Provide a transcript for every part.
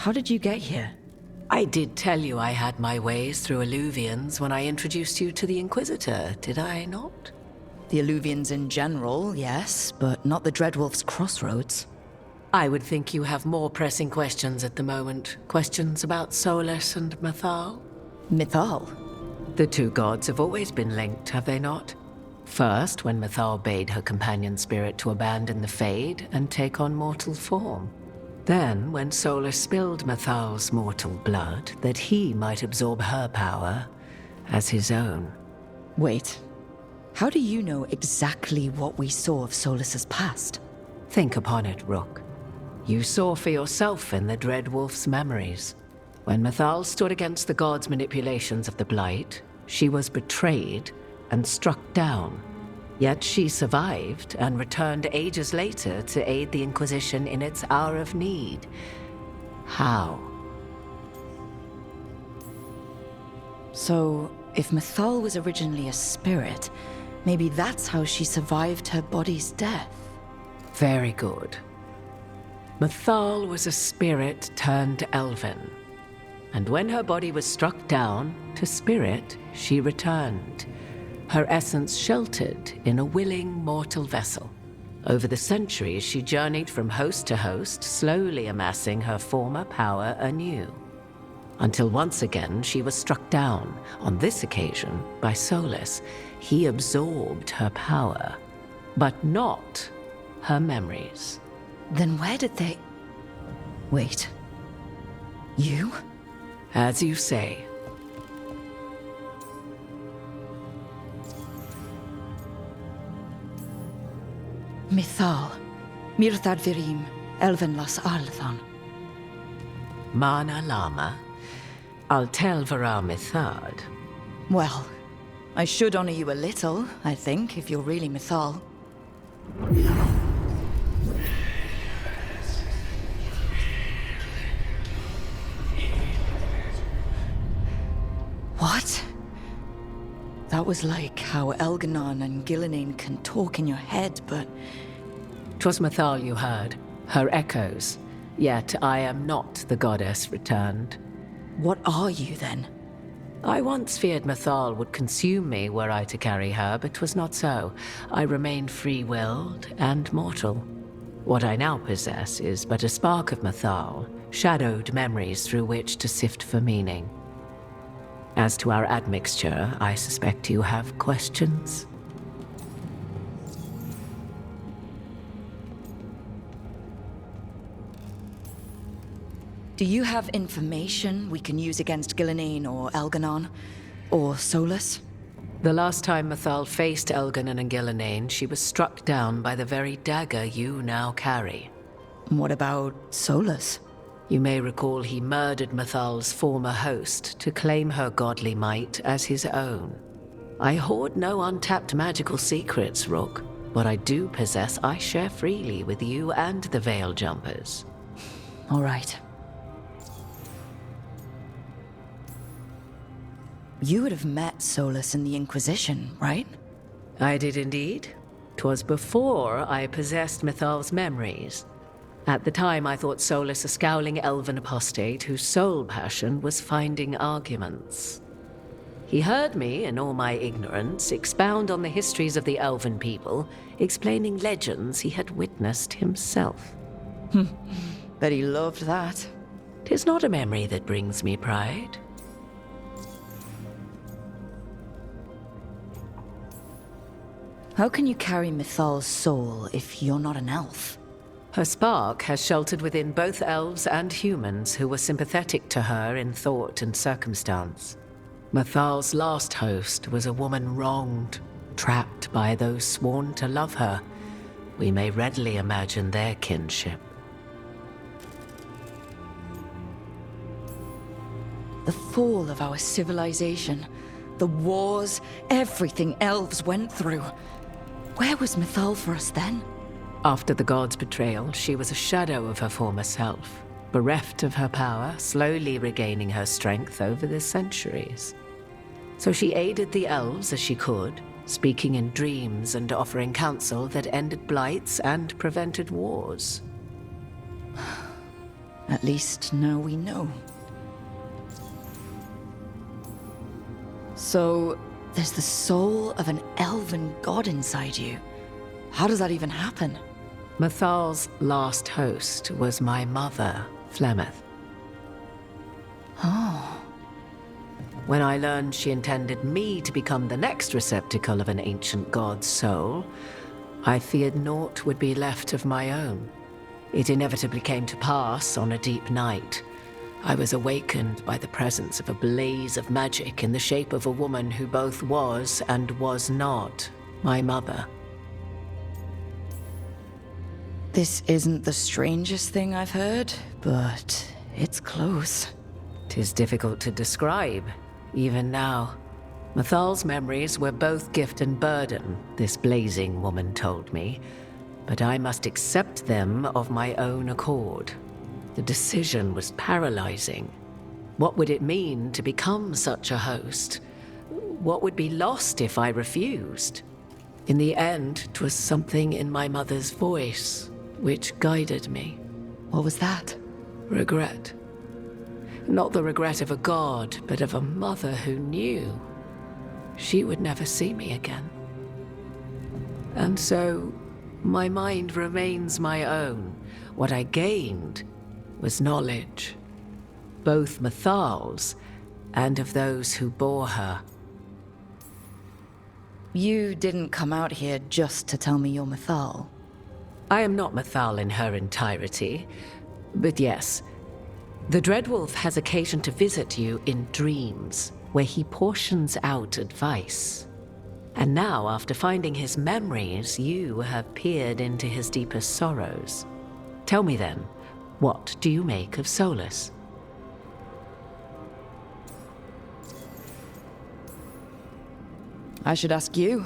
how did you get here? I did tell you I had my ways through Illuvians when I introduced you to the Inquisitor, did I not? The Illuvians in general, yes, but not the Dreadwolf's crossroads. I would think you have more pressing questions at the moment. Questions about Solus and Mythal? Mythal? The two gods have always been linked, have they not? First, when Mythal bade her companion spirit to abandon the Fade and take on mortal form. Then, when Solus spilled Mythal's mortal blood, that he might absorb her power as his own. Wait, how do you know exactly what we saw of Solus's past? Think upon it, Rook. You saw for yourself in the Dreadwolf's memories. When Mythal stood against the gods' manipulations of the Blight, she was betrayed and struck down. Yet she survived and returned ages later to aid the Inquisition in its hour of need. How? So, if Mythal was originally a spirit, maybe that's how she survived her body's death. Very good. Mythal was a spirit turned elven. And when her body was struck down, to spirit, she returned. Her essence sheltered in a willing mortal vessel. Over the centuries, she journeyed from host to host, slowly amassing her former power anew. Until once again, she was struck down, on this occasion, by Solus. He absorbed her power, but not her memories. Then where did they... Wait. You? As you say. Mythal. Mirthad Virim. Elvenlas Althan. Mana Lama. Altel Vara Mythad. Well, I should honor you a little, I think, if you're really Mythal. What? That was like how Elgar'nan and Elgar'nan can talk in your head, but... 'Twas Mythal you heard, her echoes. Yet I am not the goddess returned. What are you, then? I once feared Mythal would consume me were I to carry her, but 'twas not so. I remained free-willed and mortal. What I now possess is but a spark of Mythal, shadowed memories through which to sift for meaning. As to our admixture, I suspect you have questions. Do you have information we can use against Elgar'nan or Elgar'nan? Or Solus? The last time Mythal faced Elgar'nan and Elgar'nan, she was struck down by the very dagger you now carry. What about Solus? You may recall he murdered Mythal's former host to claim her godly might as his own. I hoard no untapped magical secrets, Rook. What I do possess, I share freely with you and the Veil Jumpers. All right. You would have met Solus in the Inquisition, right? I did indeed. 'Twas before I possessed Mythal's memories. At the time, I thought Solus a scowling elven apostate whose sole passion was finding arguments. He heard me, in all my ignorance, expound on the histories of the elven people, explaining legends he had witnessed himself. Bet he loved that. 'Tis not a memory that brings me pride. How can you carry Mythal's soul if you're not an elf? Her spark has sheltered within both elves and humans who were sympathetic to her in thought and circumstance. Mythal's last host was a woman wronged, trapped by those sworn to love her. We may readily imagine their kinship. The fall of our civilization, the wars, everything elves went through. Where was Mythal for us then? After the god's betrayal, she was a shadow of her former self, bereft of her power, slowly regaining her strength over the centuries. So she aided the elves as she could, speaking in dreams and offering counsel that ended blights and prevented wars. At least now we know. So, there's the soul of an elven god inside you. How does that even happen? Mythal's last host was my mother, Flemeth. Oh. When I learned she intended me to become the next receptacle of an ancient god's soul, I feared naught would be left of my own. It inevitably came to pass on a deep night. I was awakened by the presence of a blaze of magic in the shape of a woman who both was and was not my mother. This isn't the strangest thing I've heard, but it's close. 'Tis difficult to describe, even now. Mythal's memories were both gift and burden, this blazing woman told me, but I must accept them of my own accord. The decision was paralyzing. What would it mean to become such a host? What would be lost if I refused? In the end, 'twas something in my mother's voice which guided me. What was that? Regret. Not the regret of a god, but of a mother who knew she would never see me again. And so, my mind remains my own. What I gained was knowledge, both Mythal's and of those who bore her. You didn't come out here just to tell me you're Mythal. I am not Mythal in her entirety, but yes, the Dreadwolf has occasion to visit you in dreams, where he portions out advice. And now, after finding his memories, you have peered into his deepest sorrows. Tell me then, what do you make of Solus? I should ask you.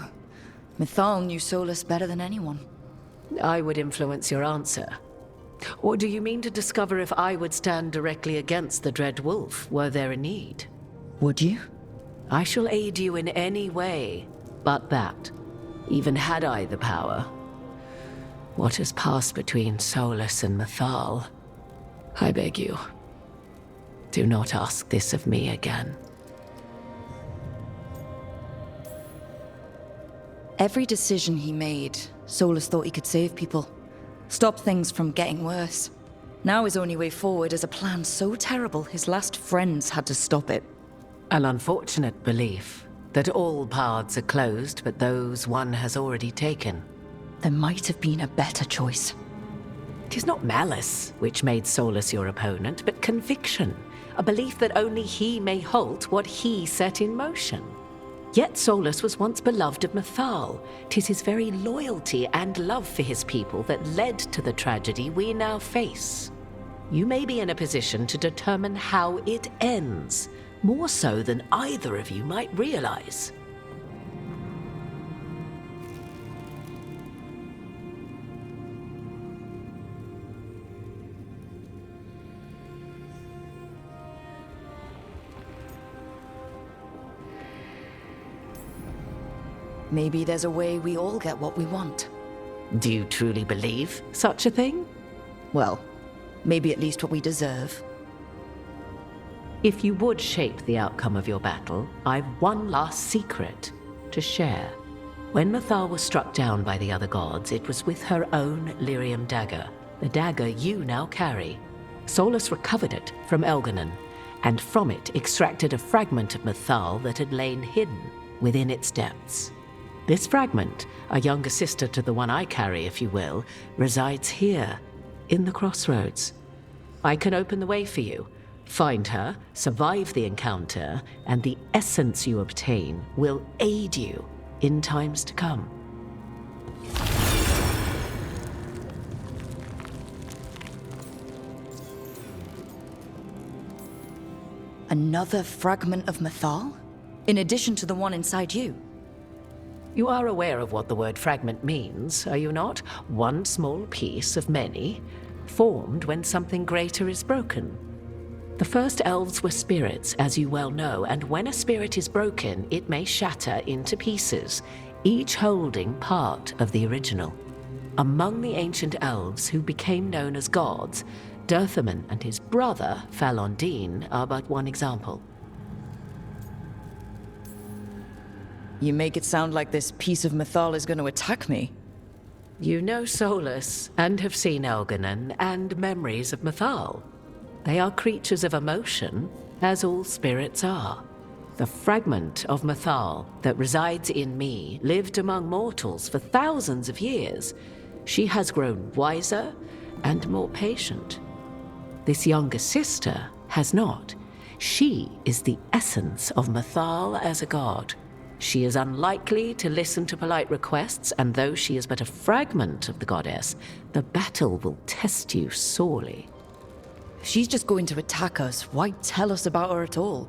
Mythal knew Solus better than anyone. I would influence your answer. Or do you mean to discover if I would stand directly against the Dread Wolf were there a need? Would you? I shall aid you in any way but that, even had I the power. What has passed between Solus and Mythal? I beg you, do not ask this of me again. Every decision he made, Solus thought he could save people. Stop things from getting worse. Now his only way forward is a plan so terrible his last friends had to stop it. An unfortunate belief that all paths are closed but those one has already taken. There might have been a better choice. 'Tis not malice which made Solus your opponent, but conviction, a belief that only he may halt what he set in motion. Yet Solus was once beloved of Mythal. 'Tis his very loyalty and love for his people that led to the tragedy we now face. You may be in a position to determine how it ends, more so than either of you might realize. Maybe there's a way we all get what we want. Do you truly believe such a thing? Well, maybe at least what we deserve. If you would shape the outcome of your battle, I've one last secret to share. When Mythal was struck down by the other gods, it was with her own lyrium dagger, the dagger you now carry. Solus recovered it from Elgar'nan, and from it extracted a fragment of Mythal that had lain hidden within its depths. This fragment, a younger sister to the one I carry, if you will, resides here, in the crossroads. I can open the way for you. Find her, survive the encounter, and the essence you obtain will aid you in times to come. Another fragment of Mythal? In addition to the one inside you? You are aware of what the word fragment means, are you not? One small piece of many, formed when something greater is broken. The first elves were spirits, as you well know, and when a spirit is broken, it may shatter into pieces, each holding part of the original. Among the ancient elves who became known as gods, Durthaman and his brother, Falondine, are but one example. You make it sound like this piece of Mythal is going to attack me. You know Solus, and have seen Elgar'nan, and memories of Mythal. They are creatures of emotion, as all spirits are. The fragment of Mythal that resides in me lived among mortals for thousands of years. She has grown wiser and more patient. This younger sister has not. She is the essence of Mythal as a god. She is unlikely to listen to polite requests, and though she is but a fragment of the goddess, the battle will test you sorely. If she's just going to attack us, why tell us about her at all?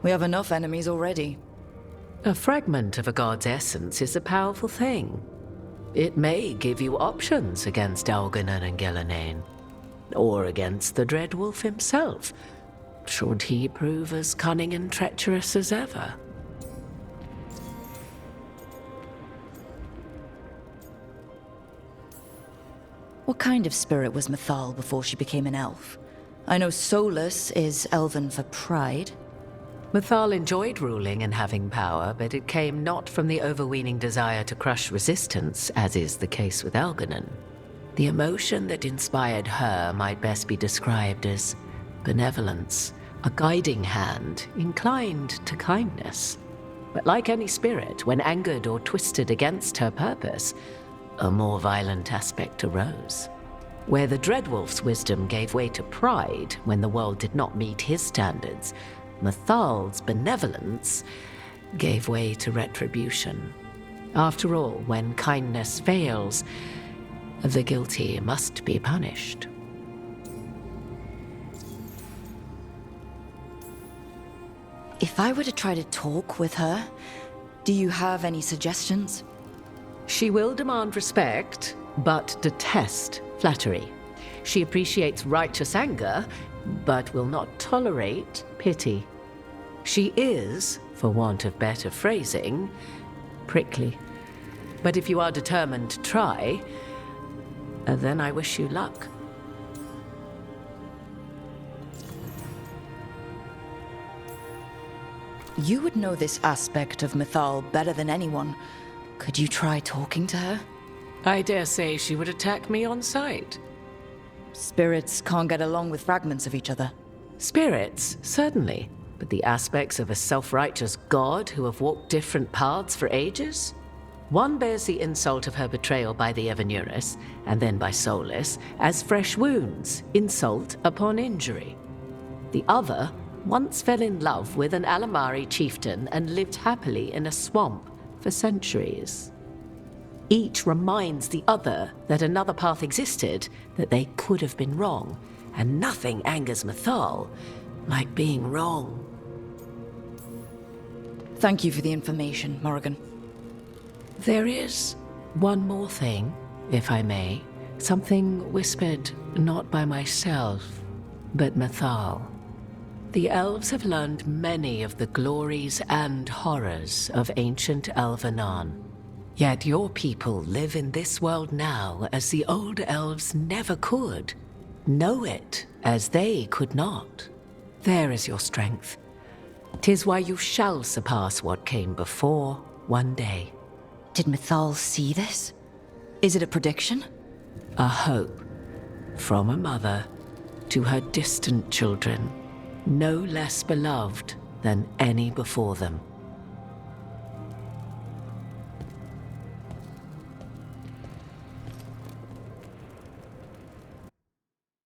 We have enough enemies already. A fragment of a god's essence is a powerful thing. It may give you options against Elgar'nan and Elgar'nan, or against the Dread Wolf himself, should he prove as cunning and treacherous as ever. What kind of spirit was Mythal before she became an elf? I know Solus is elven for pride. Mythal enjoyed ruling and having power, but it came not from the overweening desire to crush resistance, as is the case with Elgar'nan. The emotion that inspired her might best be described as benevolence, a guiding hand inclined to kindness. But like any spirit, when angered or twisted against her purpose, a more violent aspect arose. Where the Dreadwolf's wisdom gave way to pride when the world did not meet his standards, Mythal's benevolence gave way to retribution. After all, when kindness fails, the guilty must be punished. If I were to try to talk with her, do you have any suggestions? She will demand respect, but detest flattery. She appreciates righteous anger, but will not tolerate pity. She is, for want of better phrasing, prickly. But if you are determined to try, then I wish you luck. You would know this aspect of Mythal better than anyone. Could you try talking to her? I dare say she would attack me on sight. Spirits can't get along with fragments of each other. Spirits, certainly. But the aspects of a self-righteous god who have walked different paths for ages? One bears the insult of her betrayal by the Evanurus, and then by Solus, as fresh wounds, insult upon injury. The other once fell in love with an Alamari chieftain and lived happily in a swamp for centuries. Each reminds the other that another path existed, that they could have been wrong, and nothing angers Mythal like being wrong. Thank you for the information, Morrigan. There is one more thing, if I may. Something whispered not by myself, but Mythal. The elves have learned many of the glories and horrors of ancient Elgar'nan. Yet your people live in this world now as the old elves never could. Know it as they could not. There is your strength. 'Tis why you shall surpass what came before one day. Did Mythal see this? Is it a prediction? A hope from a mother to her distant children, no less beloved than any before them.